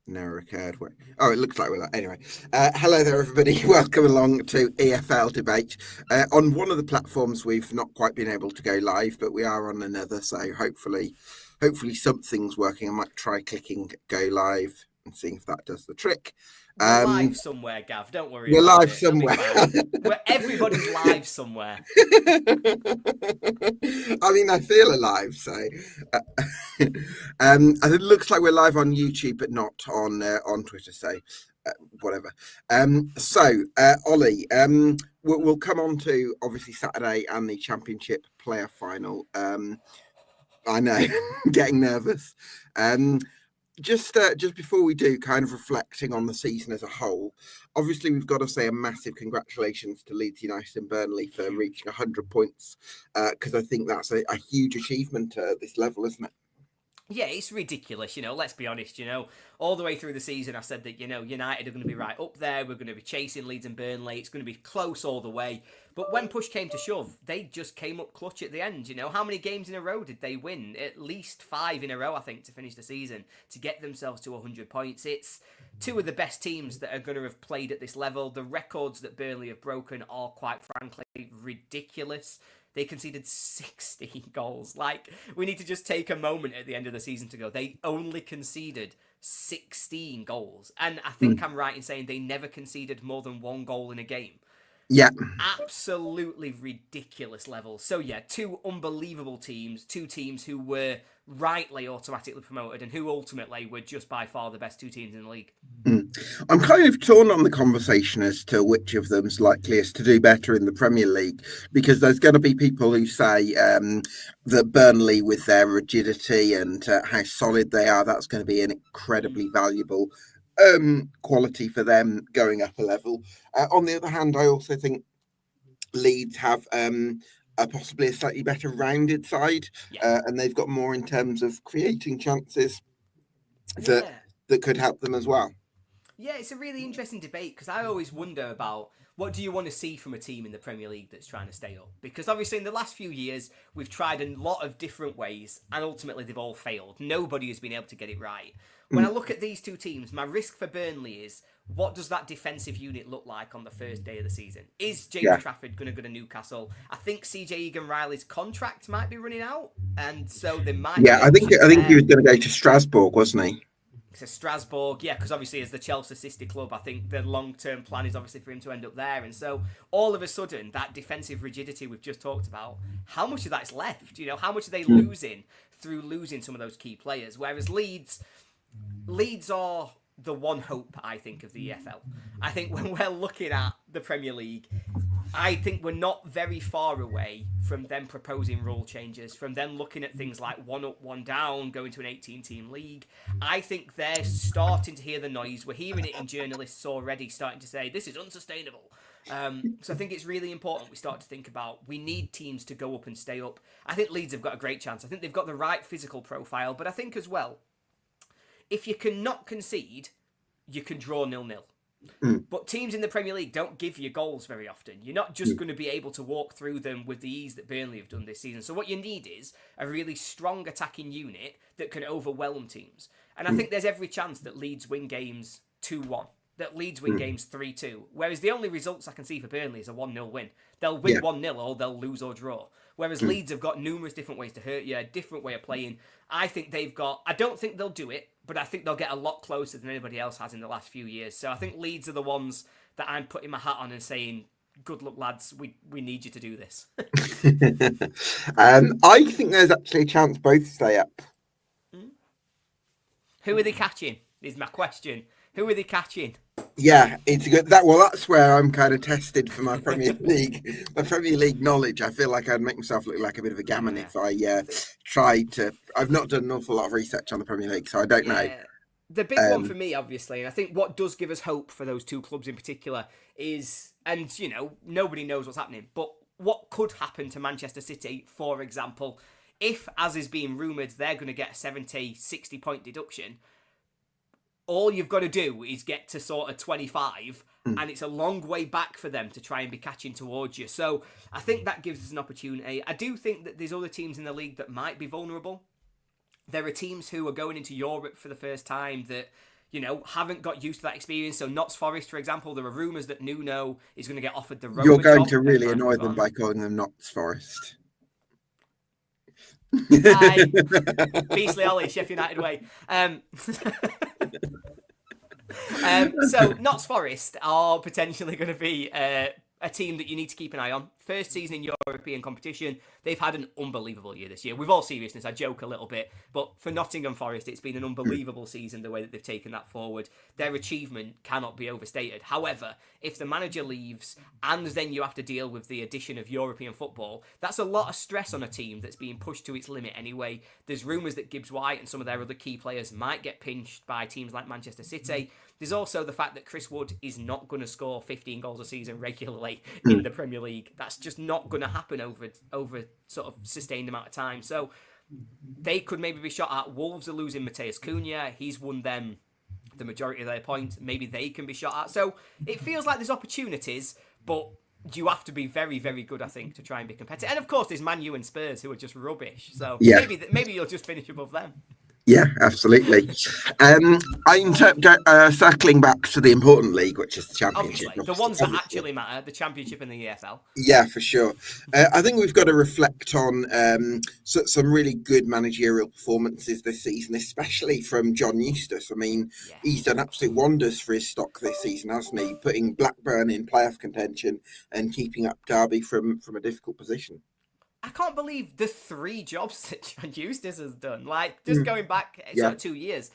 Never occurred. Oh, it looks like we're anyway. Hello there, everybody. Welcome along to EFL debate. On one of the platforms, we've not quite been able to go live, but we are on another. So hopefully something's working. I might try clicking go live and seeing if that does the trick. We're live somewhere, Gav. Don't worry We're about live it. It'll be somewhere. fine. Everybody's live somewhere. I mean, I feel alive, so and it looks like we're live on YouTube, but not on Twitter. So whatever. Ollie, we'll come on to obviously Saturday and the Championship player final. I know, getting nervous. Just before we do, kind of reflecting on the season as a whole, obviously we've got to say a massive congratulations to Leeds United and Burnley for reaching 100 points, because I think that's a huge achievement at this level, isn't it? Yeah, it's ridiculous, let's be honest, all the way through the season I said that, United are going to be right up there, we're going to be chasing Leeds and Burnley, it's going to be close all the way, but when push came to shove, they just came up clutch at the end, how many games in a row did they win? At least 5 in a row, I think, to finish the season, to get themselves to 100 points. It's two of the best teams that are going to have played at this level. The records that Burnley have broken are, quite frankly, ridiculous. They conceded 16 goals. We need to just take a moment at the end of the season to go, they only conceded 16 goals. And I think I'm right in saying they never conceded more than 1 goal in a game. Yeah. Absolutely ridiculous levels. So yeah, 2 unbelievable teams, 2 teams who were rightly automatically promoted and who ultimately were just by far the best 2 teams in the league. I'm kind of torn on the conversation as to which of them's likeliest to do better in the Premier League, because there's going to be people who say that Burnley, with their rigidity and how solid they are, that's going to be an incredibly valuable quality for them going up a level. On the other hand, I also think Leeds have possibly a slightly better rounded side, and they've got more in terms of creating chances that could help them as well. Yeah, it's a really interesting debate because I always wonder about what do you want to see from a team in the Premier League that's trying to stay up? Because obviously in the last few years, we've tried a lot of different ways and ultimately they've all failed. Nobody has been able to get it right. When I look at these 2 teams, my risk for Burnley is, what does that defensive unit look like on the first day of the season? Is James Trafford going to go to Newcastle? I think CJ Egan-Riley's contract might be running out, and so they might... Yeah, I think he was going to go to Strasbourg, wasn't he? To Strasbourg, yeah, because obviously as the Chelsea sister club, I think the long-term plan is obviously for him to end up there. And so all of a sudden, that defensive rigidity we've just talked about, how much of that is left? How much are they losing through losing some of those key players? Whereas Leeds are the one hope, I think, of the EFL. I think when we're looking at the Premier League, I think we're not very far away from them proposing rule changes, from them looking at things like 1 up, 1 down, going to an 18-team league. I think they're starting to hear the noise. We're hearing it in journalists already starting to say, this is unsustainable. So I think it's really important we start to think about, we need teams to go up and stay up. I think Leeds have got a great chance. I think they've got the right physical profile, but I think as well, if you cannot concede, you can draw 0-0. But teams in the Premier League don't give you goals very often. You're not just going to be able to walk through them with the ease that Burnley have done this season. So what you need is a really strong attacking unit that can overwhelm teams. And I think there's every chance that Leeds win games 2-1, that Leeds win games 3-2. Whereas the only results I can see for Burnley is a 1-0 win. They'll win 1-0 or they'll lose or draw. Whereas Leeds have got numerous different ways to hurt you, a different way of playing. I don't think they'll do it, but I think they'll get a lot closer than anybody else has in the last few years. So I think Leeds are the ones that I'm putting my hat on and saying, good luck, lads, we need you to do this. I think there's actually a chance both stay up. Who are they catching, is my question. Who are they catching? Yeah, it's good. That's where I'm kind of tested for my Premier League knowledge. I feel like I'd make myself look like a bit of a gammon if I tried to. I've not done an awful lot of research on the Premier League, so I don't know. The big one for me, obviously, and I think what does give us hope for those 2 clubs in particular is, and nobody knows what's happening, but what could happen to Manchester City, for example, if, as is being rumoured, they're going to get a 70, 60 point deduction. All you've got to do is get to sort of 25, and it's a long way back for them to try and be catching towards you. So I think that gives us an opportunity. I do think that there's other teams in the league that might be vulnerable. There are teams who are going into Europe for the first time that haven't got used to that experience. So Notts Forest, for example, there are rumours that Nuno is going to get offered the Roma You're going job to and really might annoy move them on. by calling them Notts Forest. Hi, Beastly Ollie, Sheffield United way. So Notts Forest are potentially going to be a team that you need to keep an eye on. First season in European competition, they've had an unbelievable year this year. With all seriousness, I joke a little bit, but for Nottingham Forest, it's been an unbelievable season, the way that they've taken that forward. Their achievement cannot be overstated. However, if the manager leaves and then you have to deal with the addition of European football, that's a lot of stress on a team that's being pushed to its limit anyway. There's rumours that Gibbs White and some of their other key players might get pinched by teams like Manchester City. There's also the fact that Chris Wood is not going to score 15 goals a season regularly in the Premier League. That's just not going to happen over sort of sustained amount of time. So they could maybe be shot at. Wolves are losing Mateus Cunha. He's won them the majority of their points. Maybe they can be shot at. So it feels like there's opportunities, but you have to be very, very good, I think, to try and be competitive. And of course, there's Man U and Spurs who are just rubbish. So maybe you'll just finish above them. Yeah, absolutely. I'm circling back to the important league, which is the Championship. Obviously, the ones that actually matter, the Championship and the EFL. Yeah, for sure. I think we've got to reflect on some really good managerial performances this season, especially from John Eustace. I mean, he's done absolute wonders for his stock this season, hasn't he? Putting Blackburn in playoff contention and keeping up Derby from a difficult position. I can't believe the 3 jobs that John Eustace has done. Like, just going back sort of 2 years.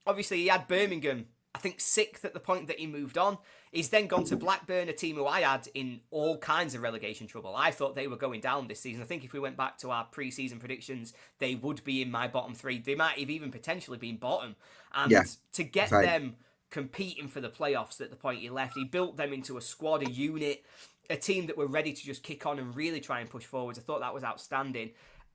Obviously, he had Birmingham, I think, 6th at the point that he moved on. He's then gone to Blackburn, a team who I had in all kinds of relegation trouble. I thought they were going down this season. I think if we went back to our pre-season predictions, they would be in my bottom 3. They might have even potentially been bottom. And to get them competing for the playoffs at the point he left, he built them into a squad, a unit, a team that were ready to just kick on and really try and push forwards. I thought that was outstanding.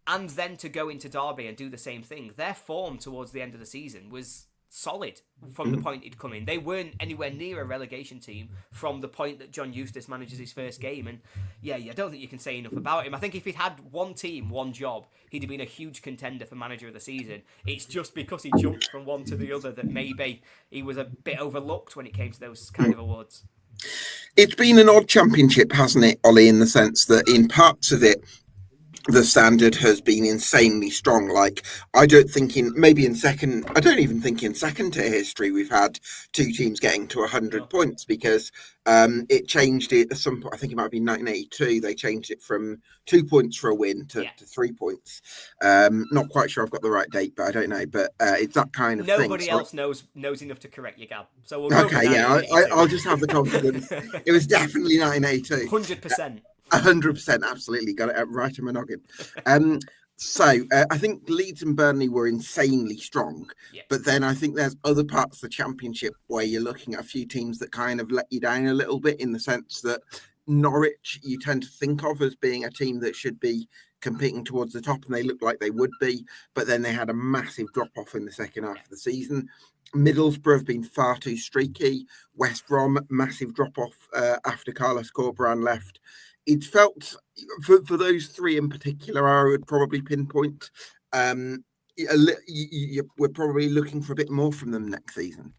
And then to go into Derby and do the same thing. Their form towards the end of the season was solid from the point he'd come in. They weren't anywhere near a relegation team from the point that John Eustace manages his first game. And I don't think you can say enough about him. I think if he'd had one team, one job, he'd have been a huge contender for manager of the season. It's just because he jumped from one to the other that maybe he was a bit overlooked when it came to those kind of awards. It's been an odd championship, hasn't it, Ollie, in the sense that in parts of it, the standard has been insanely strong. Like, I don't even think in second tier history we've had 2 teams getting to 100 points, because it changed it at some point. I think it might be 1982. They changed it from 2 points for a win to 3 points. Not quite sure I've got the right date, but I don't know. But it's that kind of thing. Nobody else knows enough to correct you, Gab. So we'll go I'll just have the confidence. It was definitely 1982. 100%. 100%, absolutely. Got it right in my noggin. So I think Leeds and Burnley were insanely strong, but then I think there's other parts of the Championship where you're looking at a few teams that kind of let you down a little bit, in the sense that Norwich you tend to think of as being a team that should be competing towards the top, and they look like they would be, but then they had a massive drop-off in the second half of the season. Middlesbrough have been far too streaky. West Brom, massive drop-off after Carlos Corberán left. It felt, for those 3 in particular, I would probably pinpoint, we're probably looking for a bit more from them next season.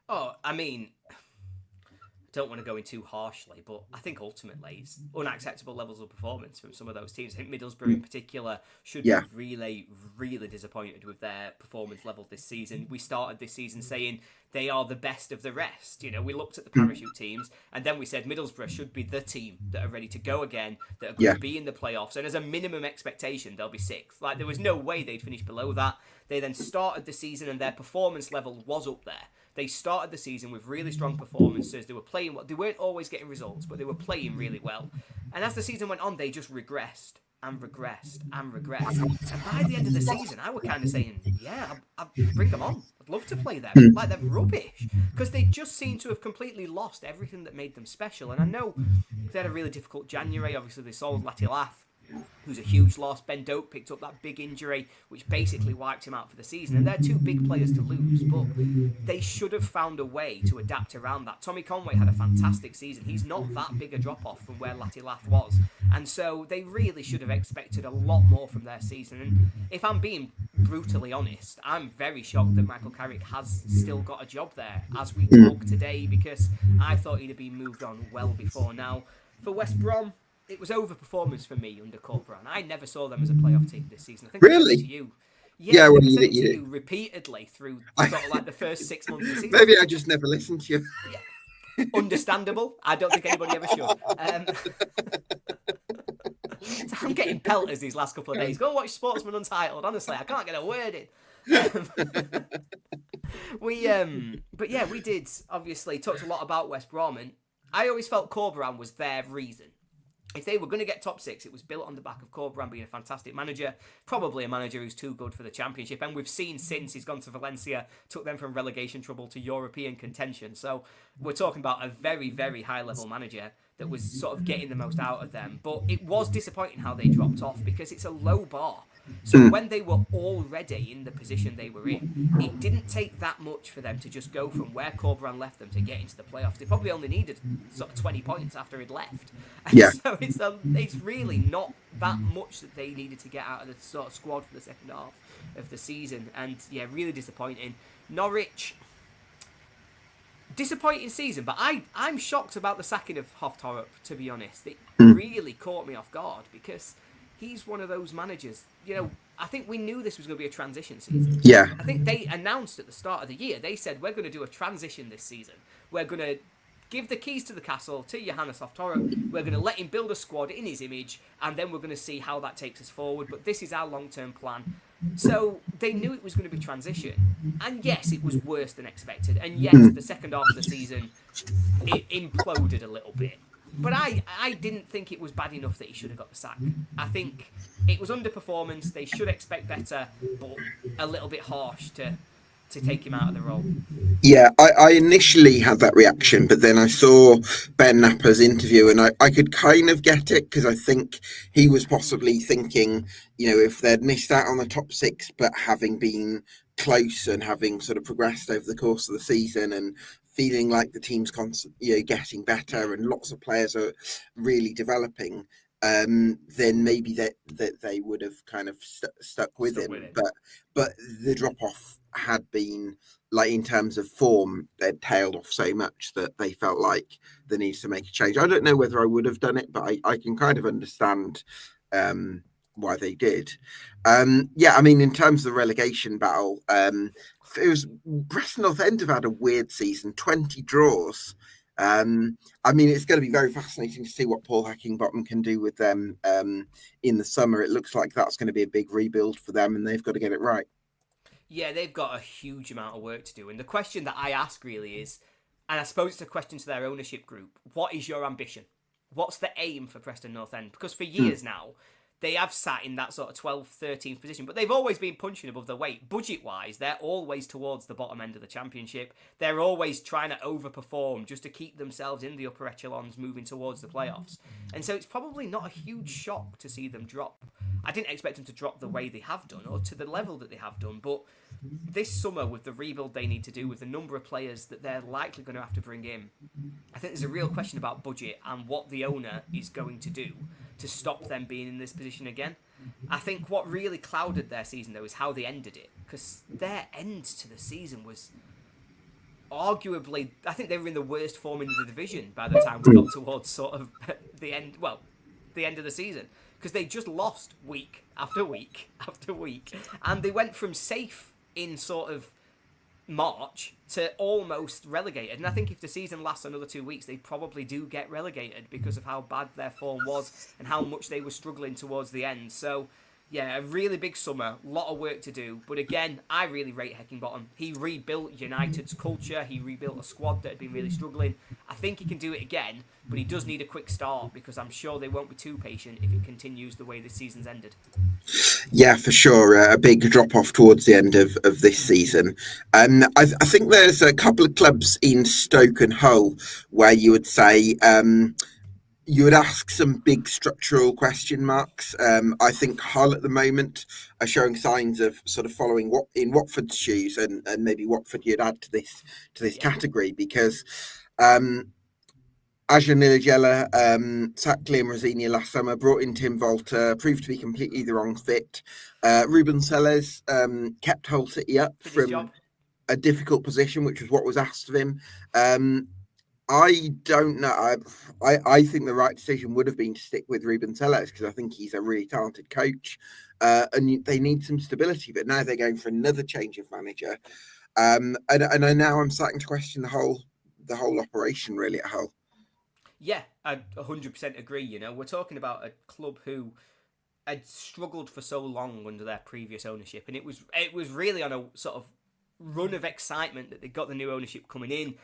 Oh, I mean, don't want to go in too harshly, but I think ultimately it's unacceptable levels of performance from some of those teams. I think Middlesbrough in particular should be really, really disappointed with their performance level this season. We started this season saying they are the best of the rest. We looked at the parachute teams, and then we said Middlesbrough should be the team that are ready to go again, that are going to be in the playoffs, and as a minimum expectation, they'll be 6th. Like, there was no way they'd finish below that. They then started the season, and their performance level was up there. They started the season with really strong performances. They were playing well. They weren't always getting results, but they were playing really well. And as the season went on, they just regressed and regressed and regressed. And by the end of the season, I was kind of saying, I'd bring them on. I'd love to play them. Like, they're rubbish. Because they just seem to have completely lost everything that made them special. And I know they had a really difficult January. Obviously, they sold Latilath, who's a huge loss. Ben Doak picked up that big injury, which basically wiped him out for the season. And they're 2 big players to lose, but they should have found a way to adapt around that. Tommy Conway had a fantastic season. He's not that big a drop-off from where Latilath was. And so they really should have expected a lot more from their season. And if I'm being brutally honest, I'm very shocked that Michael Carrick has still got a job there as we talk today, because I thought he'd have been moved on well before now. For West Brom, it was overperformance for me under Corberan. I never saw them as a playoff team this season. I think Really? I said it to you. Yeah, I well, said you it to did. you repeatedly through sort of like the first 6 months of the season. Maybe I just never listened to you. Understandable. I don't think anybody ever should. So I'm getting pelters these last couple of days. Go and watch Sportsman Untitled. Honestly, I can't get a word in. But yeah, we did obviously talked a lot about West Brom, and I always felt Corberan was their reason. If they were going to get top six, it was built on the back of Corberan being a fantastic manager, probably a manager who's too good for the Championship. And we've seen since he's gone to Valencia, took them from relegation trouble to European contention. So we're talking about a very, very high-level manager that was sort of getting the most out of them. But it was disappointing how they dropped off, because it's a low bar. So when they were already in the position they were in, it didn't take that much for them to just go from where Corberan left them to get into the playoffs. They probably only needed sort of 20 points after he'd left. And Yeah. so it's really not that much that they needed to get out of the sort of squad for the second half of the season. And yeah, really disappointing. Norwich, disappointing season, but I'm shocked about the sacking of Hoftorp, to be honest. It really caught me off guard, because he's one of those managers, you know, I think we knew this was going to be a transition season. Yeah. I think they announced at the start of the year, they said, we're going to do a transition this season. We're going to give the keys to the castle to Johannes Hoftorp. We're going to let him build a squad in his image, and then we're going to see how that takes us forward. But this is our long-term plan. So they knew it was going to be transition. And yes, it was worse than expected. And yes, the second half of the season, it imploded a little bit. But I didn't think it was bad enough that he should have got the sack. I think it was underperformance. They should expect better, but a little bit harsh to take him out of the role. Yeah, I initially had that reaction, but then I saw Ben Napper's interview, and I could kind of get it, because I think he was possibly thinking, you know, if they'd missed out on the top six, but having been close and having sort of progressed over the course of the season and feeling like the team's getting better and lots of players are really developing, then maybe that they would have kind of stuck with him. But the drop off had been, like, in terms of form, they'd tailed off so much that they felt like they needs to make a change. I don't know whether I would have done it, but I can kind of understand why they did. Yeah, I mean, in terms of the relegation battle, it was Preston North End have had a weird season, 20 draws. I mean, it's going to be very fascinating to see what Paul Heckingbottom can do with them in the summer. It looks like that's going to be a big rebuild for them, and they've got to get it right. Yeah, they've got a huge amount of work to do. And the question that I ask really is, and I suppose it's a question to their ownership group, what is your ambition? What's the aim for Preston North End? Because for years now, they have sat in that sort of 12th, 13th position, but they've always been punching above their weight. Budget-wise, they're always towards the bottom end of the Championship. They're always trying to overperform just to keep themselves in the upper echelons, moving towards the playoffs. And so it's probably not a huge shock to see them drop. I didn't expect them to drop the way they have done, or to the level that they have done, but this summer, with the rebuild they need to do, with the number of players that they're likely going to have to bring in, I think there's a real question about budget and what the owner is going to do to stop them being in this position again. I think what really clouded their season, though, is how they ended it, because their end to the season was arguably, I think they were in the worst form in the division by the time we got towards sort of the end of the season, because they just lost week after week after week, and they went from safe in sort of March to almost relegated. And I think if the season lasts another 2 weeks, they probably do get relegated because of how bad their form was and how much they were struggling towards the end. So yeah, a really big summer, a lot of work to do. But again, I really rate Heckingbottom. He rebuilt United's culture. He rebuilt a squad that had been really struggling. I think he can do it again, but he does need a quick start, because I'm sure they won't be too patient if it continues the way this season's ended. Yeah, for sure. A big drop off towards the end of this season. I think there's a couple of clubs in Stoke and Hull where you would say you would ask some big structural question marks. I think Hull at the moment are showing signs of sort of following what in Watford's shoes, and maybe Watford you'd add to this category, because I Aja Nilagela sacked Liam Rosenior last summer, brought in Tim Volter, proved to be completely the wrong fit. Ruben Selles kept Hull City up Did his from job. a difficult position, which was what was asked of him. I don't know. I think the right decision would have been to stick with Ruben Selles because I think he's a really talented coach, and they need some stability. But now they're going for another change of manager, and now I'm starting to question the whole operation really at Hull. Yeah, I 100% agree. You know, we're talking about a club who had struggled for so long under their previous ownership, and it was really on a sort of run of excitement that they got the new ownership coming in.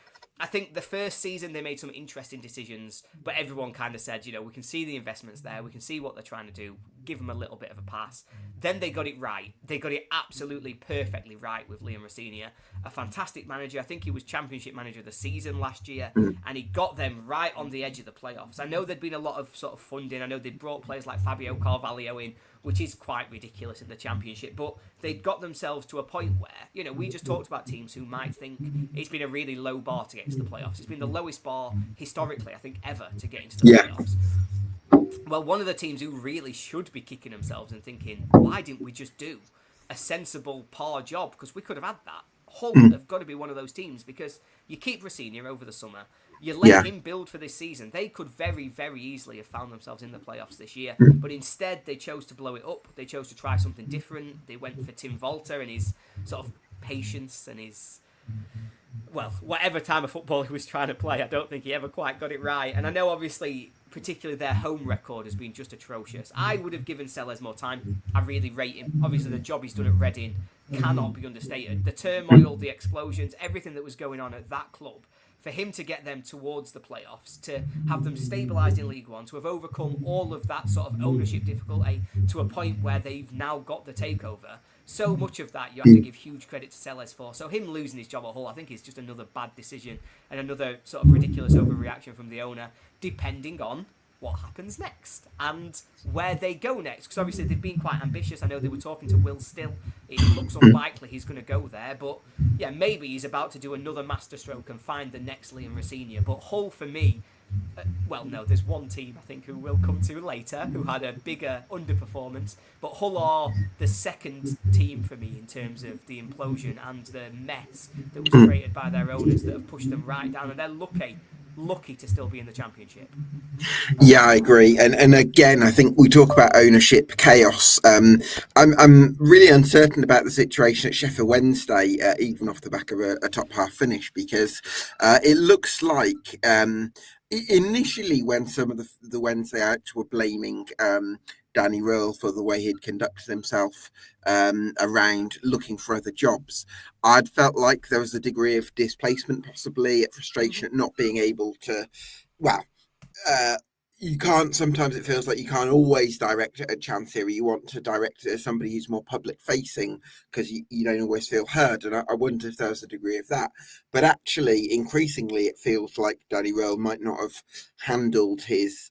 I think the first season they made some interesting decisions, but everyone kind of said, you know, we can see the investments there, we can see what they're trying to do, give them a little bit of a pass. Then they got it right. They got it absolutely perfectly right with Liam Rosenior, a fantastic manager. I think he was Championship Manager of the Season last year, and he got them right on the edge of the playoffs. I know there'd been a lot of sort of funding. I know they'd brought players like Fabio Carvalho in, which is quite ridiculous in the Championship, but they'd got themselves to a point where, you know, we just talked about teams who might think it's been a really low bar to get into the playoffs. It's been the lowest bar historically, I think, ever to get into the playoffs. Well, one of the teams who really should be kicking themselves and thinking, why didn't we just do a sensible par job? Because we could have had that. Hull have got to be one of those teams because you keep Rosenior over the summer. You let him build for this season. They could very, very easily have found themselves in the playoffs this year. But instead, they chose to blow it up. They chose to try something different. They went for Tim Volter and his sort of patience and his, well, whatever time of football he was trying to play. I don't think he ever quite got it right. And I know, obviously, particularly their home record has been just atrocious. I would have given Selles more time. I really rate him. Obviously, the job he's done at Reading cannot be understated. The turmoil, the explosions, everything that was going on at that club, for him to get them towards the playoffs, to have them stabilised in League One, to have overcome all of that sort of ownership difficulty to a point where they've now got the takeover. So much of that you have to give huge credit to Selles for. So him losing his job at Hull, I think, is just another bad decision and another sort of ridiculous overreaction from the owner, depending on what happens next and where they go next. Because obviously they've been quite ambitious. I know they were talking to Will Still. It looks unlikely he's going to go there. But yeah, maybe he's about to do another masterstroke and find the next Liam Rosenior. But Hull, for me, well, no, there's one team I think who we'll come to later who had a bigger underperformance. But Hull are the second team for me in terms of the implosion and the mess that was created by their owners that have pushed them right down. And they're lucky to still be in the Championship. Yeah, I agree, and again, I think we talk about ownership chaos. I'm really uncertain about the situation at Sheffield Wednesday, even off the back of a top half finish, because it looks like initially when some of the Wednesday outs were blaming Danny Röhl for the way he'd conducted himself around looking for other jobs, I'd felt like there was a degree of displacement, possibly frustration at not being able to, well, you can't, sometimes it feels like you can't always direct it at Chansiri. You want to direct it at somebody who's more public facing because you don't always feel heard. And I wonder if there's a degree of that. But actually, increasingly, it feels like Danny Röhl might not have handled his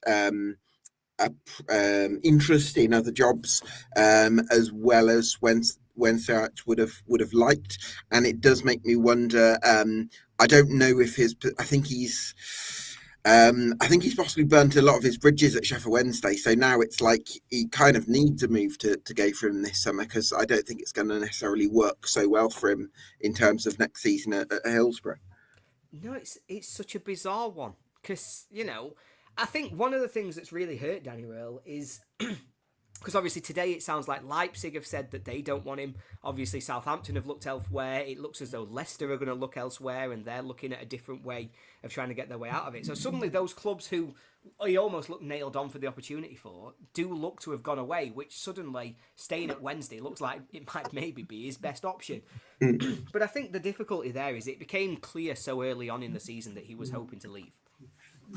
interest in other jobs as well as when Sarach would have liked. And it does make me wonder. I don't know if I think he's possibly burnt a lot of his bridges at Sheffield Wednesday. So now it's like he kind of needs a move to go for him this summer because I don't think it's going to necessarily work so well for him in terms of next season at Hillsborough. No, it's such a bizarre one because, you know, I think one of the things that's really hurt Danny Röhl is because obviously today it sounds like Leipzig have said that they don't want him. Obviously Southampton have looked elsewhere. It looks as though Leicester are going to look elsewhere and they're looking at a different way of trying to get their way out of it. So suddenly those clubs who he almost looked nailed on for the opportunity for do look to have gone away, which suddenly staying at Wednesday looks like it might maybe be his best option. But I think the difficulty there is it became clear so early on in the season that he was hoping to leave.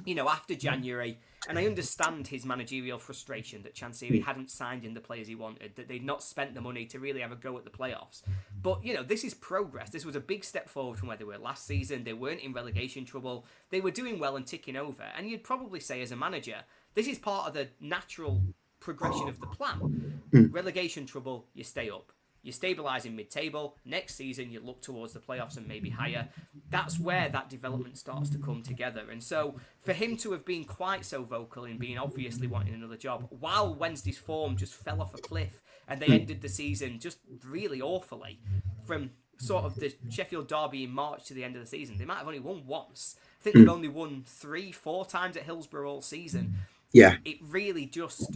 You know, after January, and I understand his managerial frustration that Chansiri hadn't signed in the players he wanted, that they'd not spent the money to really have a go at the playoffs. But, you know, this is progress. This was a big step forward from where they were last season. They weren't in relegation trouble. They were doing well and ticking over. And you'd probably say as a manager, this is part of the natural progression of the plan. Relegation trouble, you stay up. You stabilise in mid-table. Next season, you look towards the playoffs and maybe higher. That's where that development starts to come together. And so for him to have been quite so vocal in being obviously wanting another job, while Wednesday's form just fell off a cliff and they ended the season just really awfully, from sort of the Sheffield derby in March to the end of the season, they might have only won once. I think they've only won 3-4 times at Hillsborough all season. Yeah. It really just...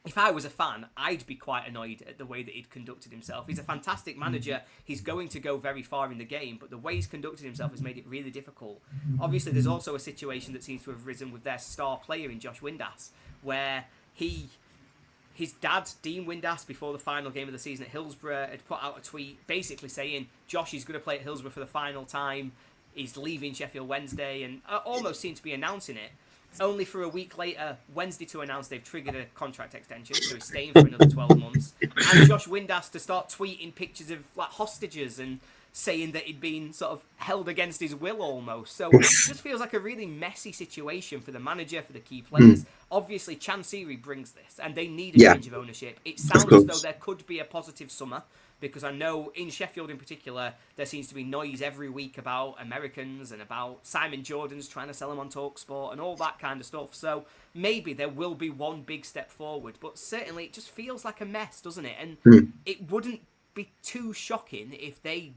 If I was a fan, I'd be quite annoyed at the way that he'd conducted himself. He's a fantastic manager. He's going to go very far in the game, but the way he's conducted himself has made it really difficult. Obviously, there's also a situation that seems to have risen with their star player in Josh Windass, where his dad, Dean Windass, before the final game of the season at Hillsborough, had put out a tweet basically saying Josh is going to play at Hillsborough for the final time. He's leaving Sheffield Wednesday, and almost seemed to be announcing it. Only for a week later, Wednesday, to announce they've triggered a contract extension, so he's staying for another 12 months. And Josh Windass to start tweeting pictures of like hostages and saying that he'd been sort of held against his will almost. So it just feels like a really messy situation for the manager, for the key players. Obviously, Chansiri brings this, and they need a change of ownership. It sounds as though there could be a positive summer, because I know in Sheffield in particular, there seems to be noise every week about Americans and about Simon Jordan's trying to sell them on TalkSport and all that kind of stuff. So maybe there will be one big step forward, but certainly it just feels like a mess, doesn't it? And it wouldn't be too shocking if they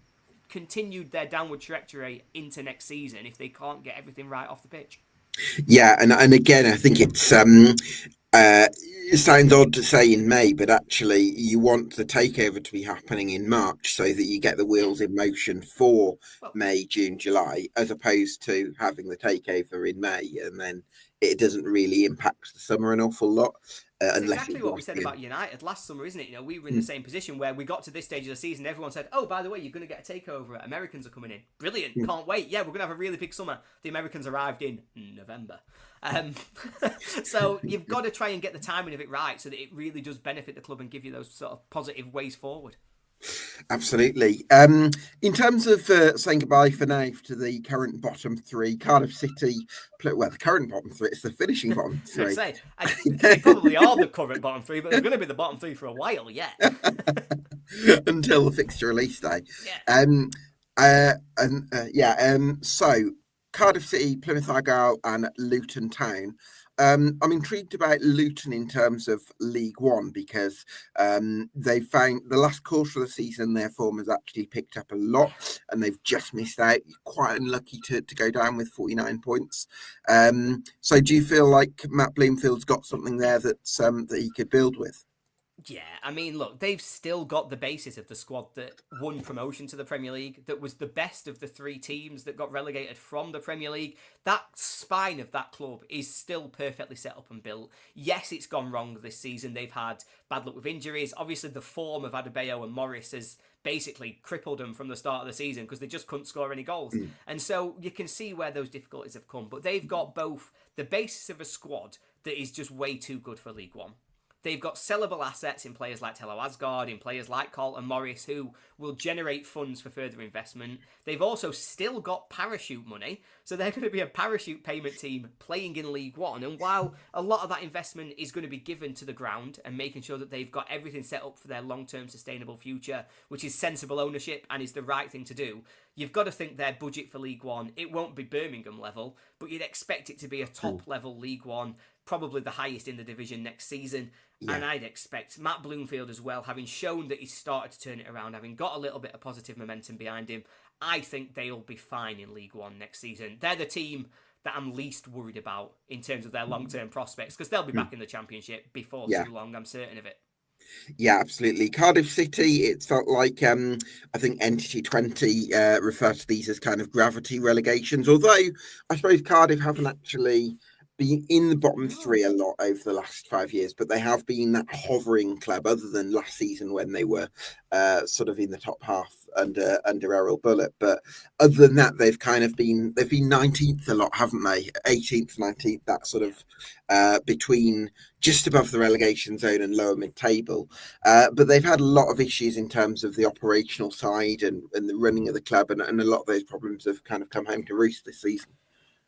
continued their downward trajectory into next season if they can't get everything right off the pitch. Yeah, and again, I think it's it sounds odd to say in May, but actually you want the takeover to be happening in March so that you get the wheels in motion for May, June, July, as opposed to having the takeover in May and then it doesn't really impact the summer an awful lot. That's exactly what we said about United last summer, isn't it? You know, we were in the same position where we got to this stage of the season. Everyone said, "Oh, by the way, you're going to get a takeover. Americans are coming in. Brilliant! Can't wait. Yeah, we're going to have a really big summer." The Americans arrived in November, so you've got to try and get the timing of it right so that it really does benefit the club and give you those sort of positive ways forward. Absolutely. In terms of saying goodbye for now to the current bottom three, Cardiff City, well, the current bottom three, it's the finishing bottom three. They probably are the current bottom three, but they're going to be the bottom three for a while yet. Until the fixture release day. So Cardiff City, Plymouth Argyle and Luton Town. I'm intrigued about Luton in terms of League One because they found the last quarter of the season their form has actually picked up a lot and they've just missed out. Quite unlucky to go down with 49 points. So do you feel like Matt Bloomfield's got something there that he could build with? Yeah, I mean, look, they've still got the basis of the squad that won promotion to the Premier League, that was the best of the three teams that got relegated from the Premier League. That spine of that club is still perfectly set up and built. Yes, it's gone wrong this season. They've had bad luck with injuries. Obviously, the form of Adebayo and Morris has basically crippled them from the start of the season because they just couldn't score any goals. And so you can see where those difficulties have come. But they've got both the basis of a squad that is just way too good for League One. They've got sellable assets in players like Tello Asgard, in players like Carlton Morris, who will generate funds for further investment. They've also still got parachute money, so they're going to be a parachute payment team playing in League One. And while a lot of that investment is going to be given to the ground and making sure that they've got everything set up for their long-term sustainable future, which is sensible ownership and is the right thing to do, you've got to think their budget for League One, it won't be Birmingham level, but you'd expect it to be a top-level League One, probably the highest in the division next season. Yeah. And I'd expect Matt Bloomfield as well, having shown that he's started to turn it around, having got a little bit of positive momentum behind him, I think they'll be fine in League One next season. They're the team that I'm least worried about in terms of their long-term prospects, because they'll be back in the Championship before too long, I'm certain of it. Yeah, absolutely. Cardiff City, it felt like, I think Entity 20 refer to these as kind of gravity relegations, although I suppose Cardiff haven't actually been in the bottom three a lot over the last 5 years, but they have been that hovering club other than last season when they were sort of in the top half under Errol Bullitt. But other than that, they've been 19th a lot, haven't they? 18th, 19th, that sort of between just above the relegation zone and lower mid-table. But they've had a lot of issues in terms of the operational side and the running of the club, and a lot of those problems have kind of come home to roost this season.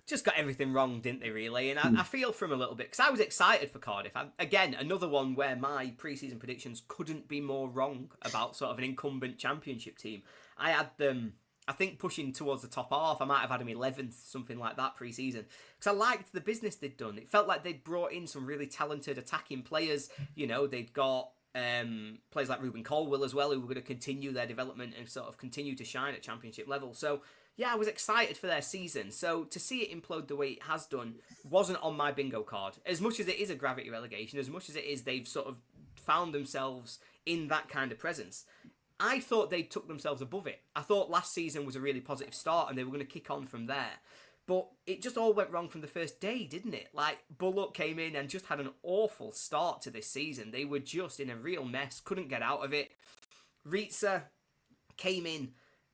just got everything wrong, didn't they, really? And I feel for him a little bit, because I was excited for Cardiff. Again, another one where my pre-season predictions couldn't be more wrong about sort of an incumbent championship team. I had them, I think, pushing towards the top half. I might have had them 11th, something like that, pre-season. Because I liked the business they'd done. It felt like they'd brought in some really talented attacking players. You know, they'd got players like Ruben Colwill as well, who were going to continue their development and sort of continue to shine at championship level. So, yeah, I was excited for their season. So to see it implode the way it has done wasn't on my bingo card. As much as it is a gravity relegation, as much as it is they've sort of found themselves in that kind of presence, I thought they took themselves above it. I thought last season was a really positive start and they were going to kick on from there. But it just all went wrong from the first day, didn't it? Like, Bullock came in and just had an awful start to this season. They were just in a real mess, couldn't get out of it. Rietzer came in.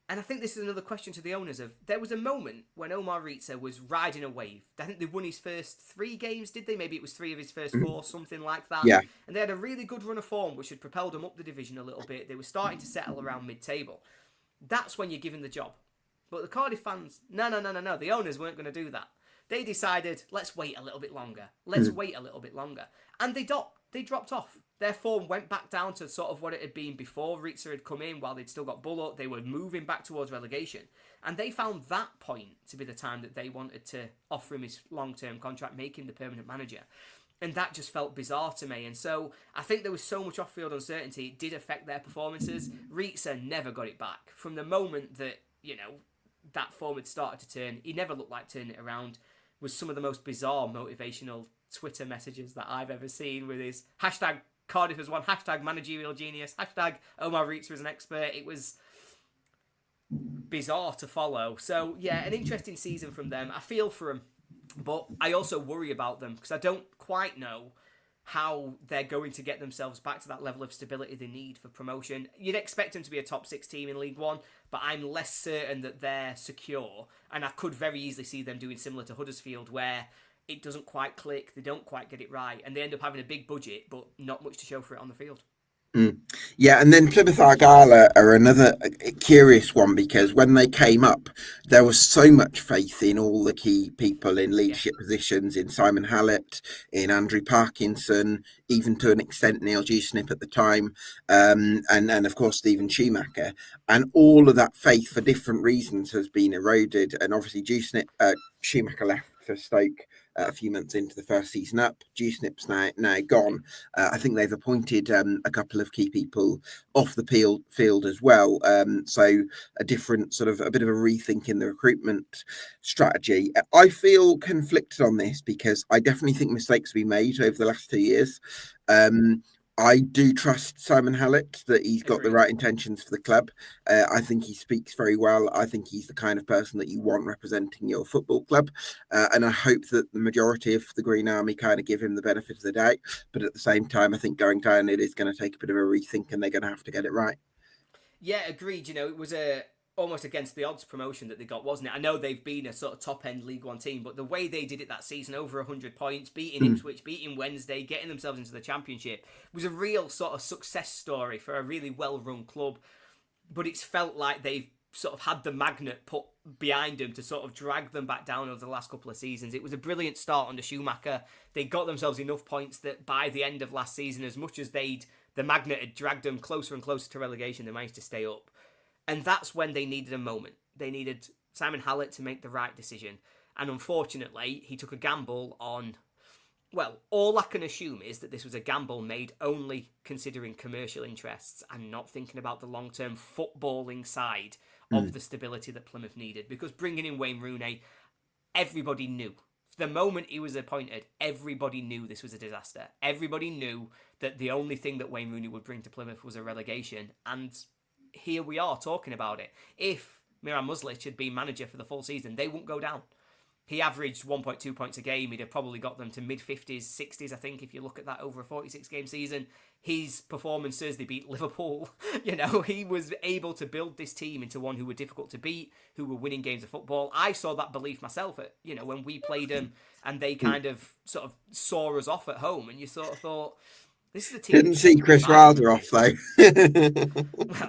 And I think this is another question to the owners of, there was a moment when Omar Rietzer was riding a wave. I think they won his first 3 games, did they? Maybe it was 3 of his first 4, something like that. Yeah. And they had a really good run of form, which had propelled them up the division a little bit. They were starting to settle around mid-table. That's when you're given the job. But the Cardiff fans, no. The owners weren't going to do that. They decided, let's wait a little bit longer. And they dropped off. Their form went back down to sort of what it had been before Rietzer had come in, while they'd still got Bullock. They were moving back towards relegation. And they found that point to be the time that they wanted to offer him his long-term contract, make him the permanent manager. And that just felt bizarre to me. And so I think there was so much off-field uncertainty, it did affect their performances. Rietzer never got it back. From the moment that, you know, that form had started to turn, he never looked like turning it around. Was some of the most bizarre motivational Twitter messages that I've ever seen, with his hashtag Cardiff has won, hashtag managerial genius, hashtag Omar Rietzer is an expert. It was bizarre to follow. So, yeah, an interesting season from them. I feel for them, but I also worry about them because I don't quite know how they're going to get themselves back to that level of stability they need for promotion. You'd expect them to be a top 6 team in League One, but I'm less certain that they're secure, and I could very easily see them doing similar to Huddersfield, where it doesn't quite click, they don't quite get it right, and they end up having a big budget, but not much to show for it on the field. Yeah, and then Plymouth Argyle are another curious one, because when they came up, there was so much faith in all the key people in leadership positions, in Simon Hallett, in Andrew Parkinson, even to an extent Neil Dewsnip at the time, and of course Stephen Schumacher. And all of that faith, for different reasons, has been eroded. And obviously Schumacher left for Stoke a few months into the first season up. Dewsnip's now gone. I think they've appointed a couple of key people off the field as well. So a different sort of, a bit of a rethink in the recruitment strategy. I feel conflicted on this because I definitely think mistakes have been made over the last 2 years. I do trust Simon Hallett that he's got the right intentions for the club. I think he speaks very well. I think he's the kind of person that you want representing your football club. And I hope that the majority of the Green Army kind of give him the benefit of the doubt. But at the same time, I think going down, it is going to take a bit of a rethink, and they're going to have to get it right. Yeah, agreed. You know, it was almost against the odds promotion that they got, wasn't it? I know they've been a sort of top-end League One team, but the way they did it that season, over 100 points, beating Ipswich, beating Wednesday, getting themselves into the Championship, was a real sort of success story for a really well-run club. But it's felt like they've sort of had the magnet put behind them to sort of drag them back down over the last couple of seasons. It was a brilliant start under Schumacher. They got themselves enough points that by the end of last season, as much as the magnet had dragged them closer and closer to relegation, they managed to stay up. And that's when they needed a moment. They needed Simon Hallett to make the right decision. And unfortunately, he took a gamble on... Well, all I can assume is that this was a gamble made only considering commercial interests and not thinking about the long-term footballing side of the stability that Plymouth needed. Because bringing in Wayne Rooney, everybody knew. The moment he was appointed, everybody knew this was a disaster. Everybody knew that the only thing that Wayne Rooney would bring to Plymouth was a relegation. And here we are talking about it. If Miran Muslic had been manager for the full season, they wouldn't go down. He averaged 1.2 points a game. He'd have probably got them to mid-50s, 60s, I think, if you look at that over a 46-game season. His performances, they beat Liverpool. You know, he was able to build this team into one who were difficult to beat, who were winning games of football. I saw that belief myself, when we played them and they kind of sort of saw us off at home. And you sort of thought, This is the team. Didn't see Chris Wilder off though.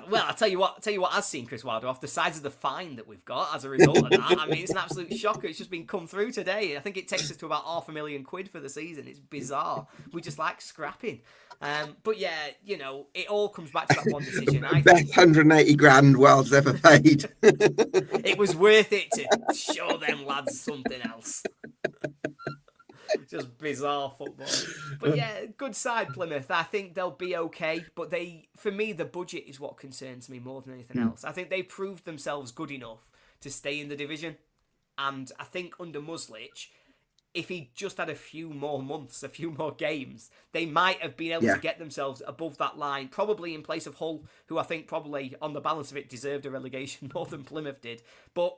Well, I'll tell you what. I've seen Chris Wilder off. The size of the fine that we've got as a result of that. I mean, it's an absolute shocker. It's just been come through today. I think it takes us to about £500,000 for the season. It's bizarre. We just like scrapping. But yeah, you know, it all comes back to that one decision. Best 180 grand Wales ever paid. It was worth it to show them lads something else. Just bizarre football. But yeah, good side Plymouth. I think they'll be okay. But for me, the budget is what concerns me more than anything else. I think they proved themselves good enough to stay in the division. And I think under Muslich, if he just had a few more months, a few more games, they might have been able to get themselves above that line, probably in place of Hull, who I think probably, on the balance of it, deserved a relegation more than Plymouth did. But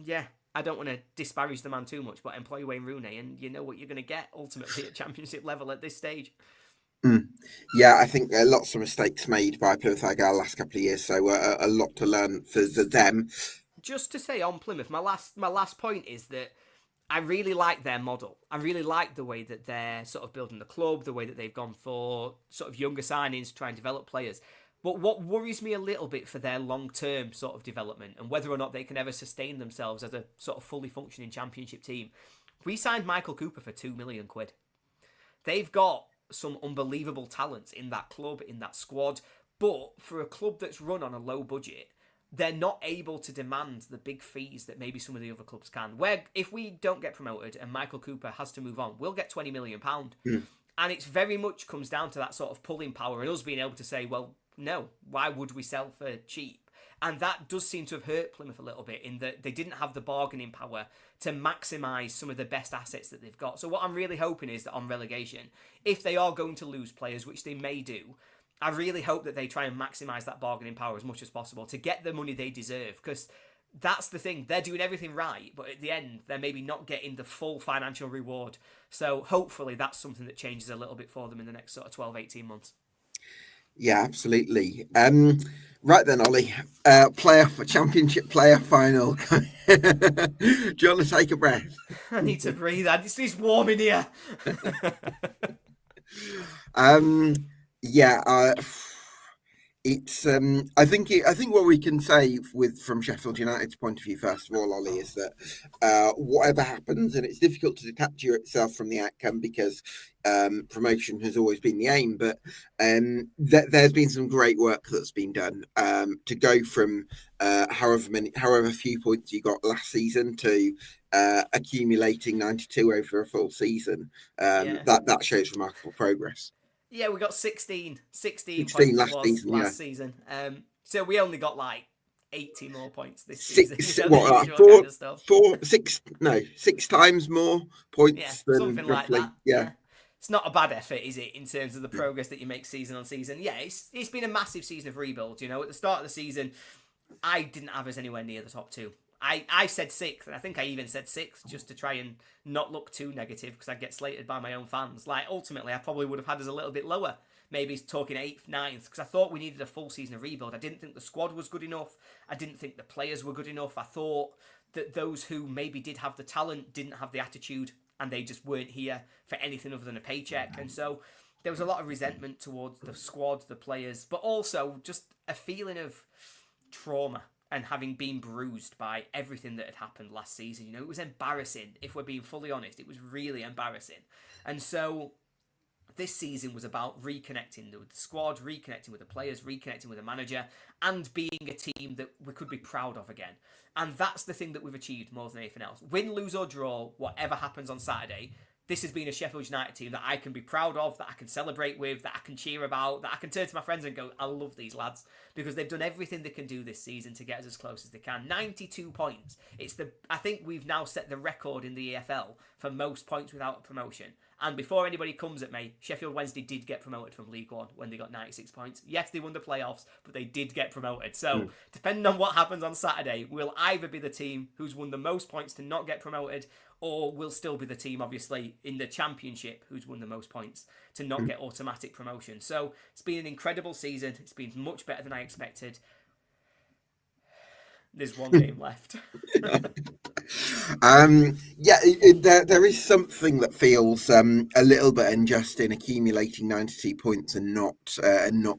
yeah, I don't want to disparage the man too much, but employ Wayne Rooney, and you know what you're going to get ultimately at Championship level at this stage. Yeah, I think there are lots of mistakes made by Plymouth Argyle last couple of years, so a lot to learn for them. Just to say on Plymouth, my last point is that I really like their model. I really like the way that they're sort of building the club, the way that they've gone for sort of younger signings to try and develop players. But what worries me a little bit for their long-term sort of development and whether or not they can ever sustain themselves as a sort of fully functioning Championship team, we signed Michael Cooper for £2 million. They've got some unbelievable talents in that club, in that squad, but for a club that's run on a low budget, they're not able to demand the big fees that maybe some of the other clubs can. Where if we don't get promoted and Michael Cooper has to move on, we'll get £20 million. And it's very much comes down to that sort of pulling power and us being able to say, well, no, why would we sell for cheap? And that does seem to have hurt Plymouth a little bit in that they didn't have the bargaining power to maximise some of the best assets that they've got. So what I'm really hoping is that on relegation, if they are going to lose players, which they may do, I really hope that they try and maximise that bargaining power as much as possible to get the money they deserve. Because that's the thing, they're doing everything right, but at the end, they're maybe not getting the full financial reward. So hopefully that's something that changes a little bit for them in the next sort of 12, 18 months. Yeah, absolutely. Right then, Ollie, Championship player final. Do you want to take a breath? I need to breathe. It's warm in here. It's I think what we can say from Sheffield United's point of view, first of all, Ollie, is that whatever happens, and it's difficult to detach yourself from the outcome because promotion has always been the aim, but there's been some great work that's been done to go from however few points you got last season to accumulating 92 over a full season. That shows remarkable progress. Yeah, we got 16 points last season. So we only got like 80 more points this season. 6 times more points than something roughly. Like that. Yeah. It's not a bad effort, is it, in terms of the progress that you make season on season? Yeah, it's been a massive season of rebuild. You know, at the start of the season, I didn't have us anywhere near the top two. I said 6th, and I think I even said 6th just to try and not look too negative because I'd get slated by my own fans. Like, ultimately, I probably would have had us a little bit lower, maybe talking 8th, 9th, because I thought we needed a full season of rebuild. I didn't think the squad was good enough. I didn't think the players were good enough. I thought that those who maybe did have the talent didn't have the attitude, and they just weren't here for anything other than a paycheck. And so there was a lot of resentment towards the squad, the players, but also just a feeling of trauma and having been bruised by everything that had happened last season. You know, it was embarrassing. If we're being fully honest, it was really embarrassing. And so this season was about reconnecting with the squad, reconnecting with the players, reconnecting with the manager, and being a team that we could be proud of again. And that's the thing that we've achieved more than anything else. Win, lose or draw, whatever happens on Saturday, this has been a Sheffield United team that I can be proud of, that I can celebrate with, that I can cheer about, that I can turn to my friends and go, I love these lads, because they've done everything they can do this season to get us as close as they can. 92 points. I think we've now set the record in the EFL for most points without a promotion. And before anybody comes at me, Sheffield Wednesday did get promoted from League One when they got 96 points. Yes, they won the playoffs, but they did get promoted. So, depending on what happens on Saturday, we'll either be the team who's won the most points to not get promoted, or we'll still be the team, obviously, in the Championship who's won the most points to not get automatic promotion. So, it's been an incredible season. It's been much better than I expected. There's one game left. There is something that feels a little bit unjust in accumulating 92 points and not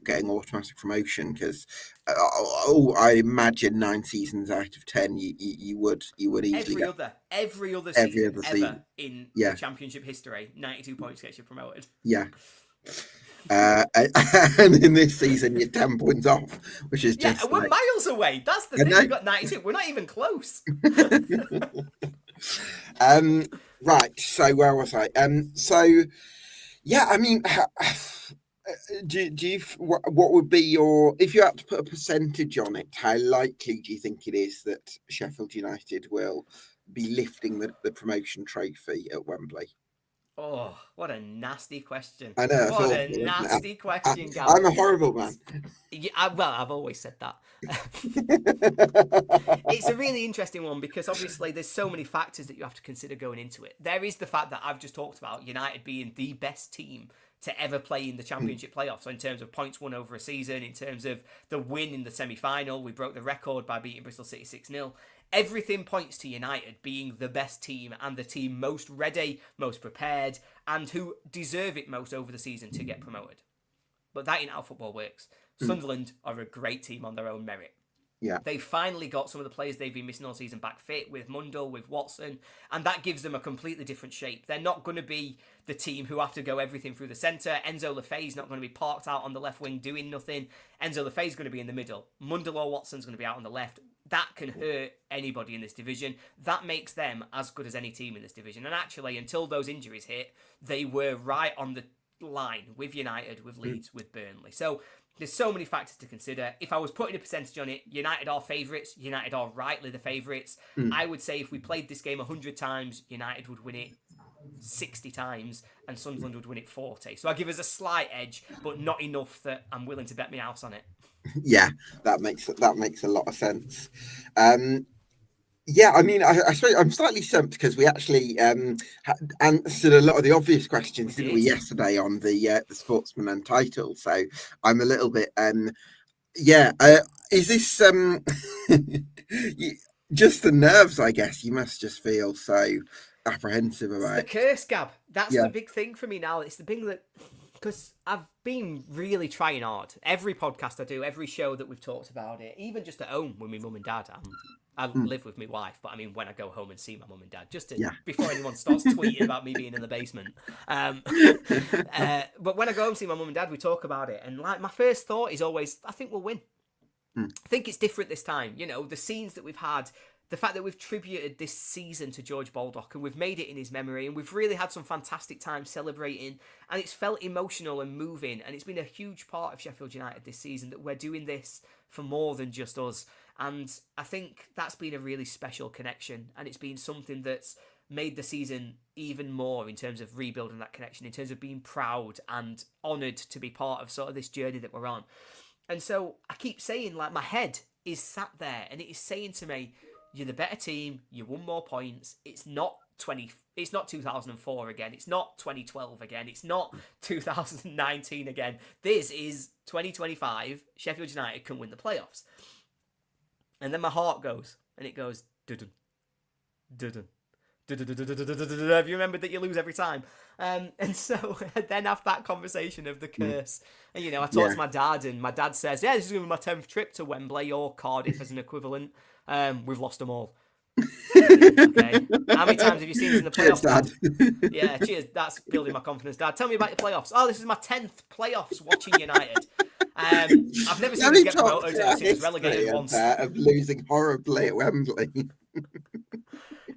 getting automatic promotion, because I imagine 9 seasons out of 10 you would easily get every other every season other ever season. in Yeah. Championship history, 92 points gets you promoted. Yeah. And in this season you're 10 points off, which is just we're like, miles away. That's the thing. We've got 92. We're not even close. Right, so where was I? Yeah, I mean, do you what would be your, if you had to put a percentage on it, how likely do you think it is that Sheffield United will be lifting the promotion trophy at Wembley? Oh, what a nasty question. I know. What a nasty question, Gavin. I'm a horrible man. Yeah, well, I've always said that. It's a really interesting one because obviously there's so many factors that you have to consider going into it. There is the fact that I've just talked about, United being the best team to ever play in the Championship playoffs. So in terms of points won over a season, in terms of the win in the semi-final, we broke the record by beating Bristol City 6-0. Everything points to United being the best team and the team most ready, most prepared, and who deserve it most over the season to get promoted. But that ain't how football works. Sunderland are a great team on their own merit. Yeah. They finally got some of the players they've been missing all season back fit, with Mundle, with Watson, and that gives them a completely different shape. They're not going to be the team who have to go everything through the centre. Enzo Lefay's not going to be parked out on the left wing doing nothing. Enzo Lefay's going to be in the middle. Mundle or Watson's going to be out on the left. That can hurt anybody in this division. That makes them as good as any team in this division. And actually, until those injuries hit, they were right on the line with United, with Leeds, with Burnley. So there's so many factors to consider. If I was putting a percentage on it, United are favourites. United are rightly the favourites. I would say if we played this game 100 times, United would win it 60 times and Sunderland would win it 40. So I give us a slight edge, but not enough that I'm willing to bet my house on it. Yeah, that makes a lot of sense. Yeah, I mean, I suppose I'm slightly stumped because we actually answered a lot of the obvious questions, didn't we, yesterday on the Sportsman Untitled? So I'm a little bit, is this just the nerves? I guess you must just feel so apprehensive about the curse, Gab. That's the big thing for me now. It's the thing that, because I've been really trying hard. Every podcast I do, every show that we've talked about it, even just at home with my mum and dad. I live with my wife, but I mean, when I go home and see my mum and dad, just to, before anyone starts tweeting about me being in the basement. But when I go home and see my mum and dad, we talk about it. And like, my first thought is always, I think we'll win. I think it's different this time. You know, the scenes that we've had, the fact that we've tributed this season to George Baldock and we've made it in his memory, and we've really had some fantastic time celebrating, and it's felt emotional and moving, and it's been a huge part of Sheffield United this season that we're doing this for more than just us. And I think that's been a really special connection, and it's been something that's made the season even more in terms of rebuilding that connection, in terms of being proud and honoured to be part of sort of this journey that we're on. And so I keep saying, like, my head is sat there and it is saying to me, you're the better team, you won more points, it's not 2004 again, it's not 2012 again, it's not 2019 again, this is 2025, Sheffield United can win the playoffs. And then my heart goes, and it goes, dun dun. Have you remembered that you lose every time? And so then after that conversation of the curse, and, you know, I talked to my dad, and my dad says, yeah, this is going to be my 10th trip to Wembley or Cardiff as an equivalent. We've lost them all. Okay. How many times have you seen us in the playoffs, Dad? Yeah, cheers. That's building my confidence, Dad. Tell me about your playoffs. Oh, this is my 10th playoffs watching United. I've never seen us get promoted. I've seen us relegated once. Of losing horribly at Wembley.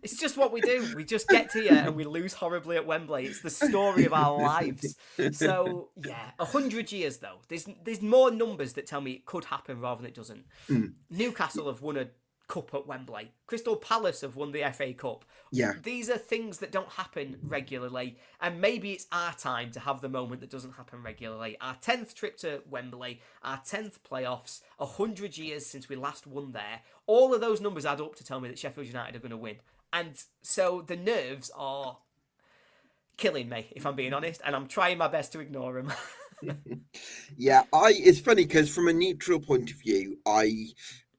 It's just what we do. We just get to here and we lose horribly at Wembley. It's the story of our lives. So, yeah, 100 years, though. There's more numbers that tell me it could happen rather than it doesn't. Newcastle have won a cup at Wembley. Crystal Palace have won the FA Cup. Yeah. These are things that don't happen regularly, and maybe it's our time to have the moment that doesn't happen regularly. Our 10th trip to Wembley, our 10th playoffs, 100 years since we last won there. All of those numbers add up to tell me that Sheffield United are going to win. And so the nerves are killing me, if I'm being honest, and I'm trying my best to ignore them. Yeah, it's funny because from a neutral point of view, I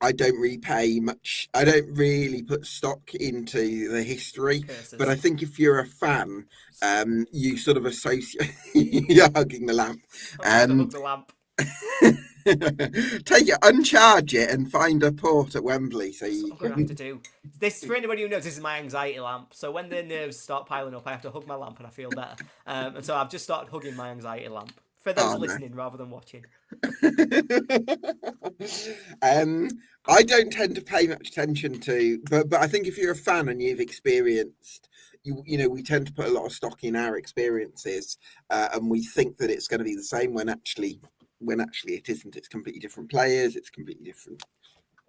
I don't really pay much. I don't really put stock into the history, but Curses. I think if you're a fan, you sort of associate. You're hugging the lamp. I'm gonna have to hug the lamp. Take it, uncharge it, and find a port at Wembley so That's you what I'm gonna have to can. do. This, for anybody who knows, this is my anxiety lamp. So when the nerves start piling up, I have to hug my lamp, and I feel better. And so I've just started hugging my anxiety lamp for those Oh, no. listening rather than watching. um, I don't tend to pay much attention to, but I think if you're a fan and you've experienced, we tend to put a lot of stock in our experiences, and we think that it's going to be the same when actually it isn't. It's completely different players. It's completely different.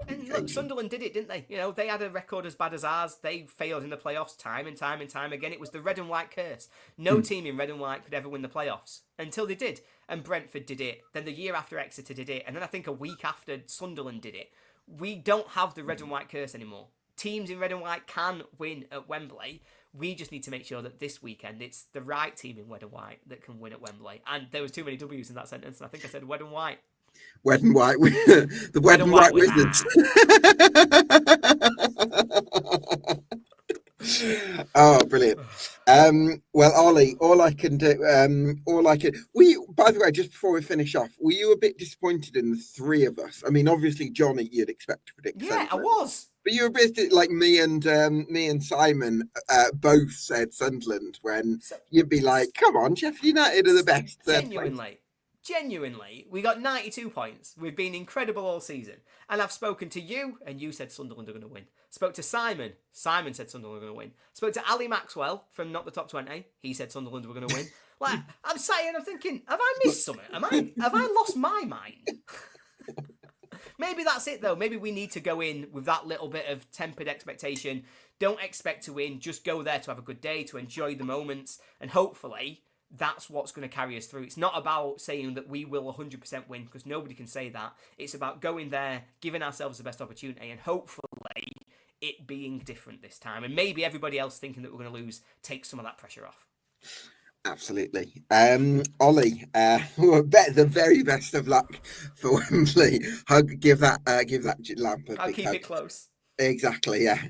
And look, Sunderland did it, didn't they? You know, they had a record as bad as ours. They failed in the playoffs time and time and time again. It was the red and white curse. No team in red and white could ever win the playoffs until they did. And Brentford did it. Then the year after Exeter did it. And then I think a week after Sunderland did it. We don't have the red and white curse anymore. Teams in red and white can win at Wembley. We just need to make sure that this weekend it's the right team in red and white that can win at Wembley. And there was too many W's in that sentence. And I think I said red and white. Red and white, the red and white wizards. Oh, brilliant. Well, Ollie, all I can do, were you, by the way, just before we finish off, were you a bit disappointed in the three of us? I mean, obviously, Johnny, you'd expect to predict. Yeah, Sunderland, I was. but you were a bit like me and Simon both said Sunderland when you'd be like, come on, Sheffield United are the best. Genuinely, we got 92 points. We've been incredible all season. And I've spoken to you, and you said Sunderland are going to win. Spoke to Simon. Simon said Sunderland are going to win. Spoke to Ali Maxwell from Not the Top 20. He said Sunderland were going to win. Like, I'm sat here and I'm thinking, have I missed something? Have I lost my mind? Maybe that's it, though. Maybe we need to go in with that little bit of tempered expectation. Don't expect to win. Just go there to have a good day, to enjoy the moments, and hopefully that's what's going to carry us through. It's not about saying that we will 100% win, because nobody can say that. It's about going there, giving ourselves the best opportunity, and hopefully it being different this time. And maybe everybody else thinking that we're going to lose takes some of that pressure off. Absolutely. Ollie, bet the very best of luck for Wembley. Give that lamp a I'll big keep hug. it close. Exactly, yeah.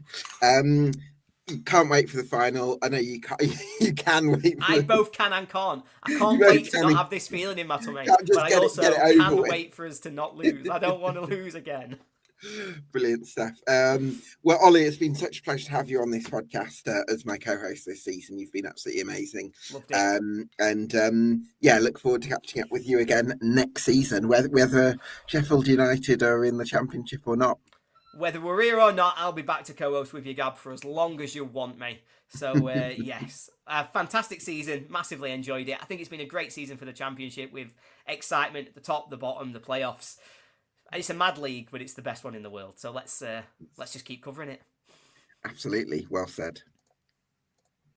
Can't wait for the final. I know you can't. You can wait. I both can and can't. I can't wait to not have this feeling in my tummy, but I also can't wait for us to not lose. I don't want to lose again. Brilliant stuff. Well, Ollie, it's been such a pleasure to have you on this podcast as my co-host this season. You've been absolutely amazing. Loved it. Yeah, look forward to catching up with you again next season, whether Sheffield United are in the Championship or not. Whether we're here or not, I'll be back to co-host with you, Gab, for as long as you want me. So, yes, a fantastic season. Massively enjoyed it. I think it's been a great season for the Championship with excitement at the top, the bottom, the playoffs. It's a mad league, but it's the best one in the world. So let's just keep covering it. Absolutely. Well said.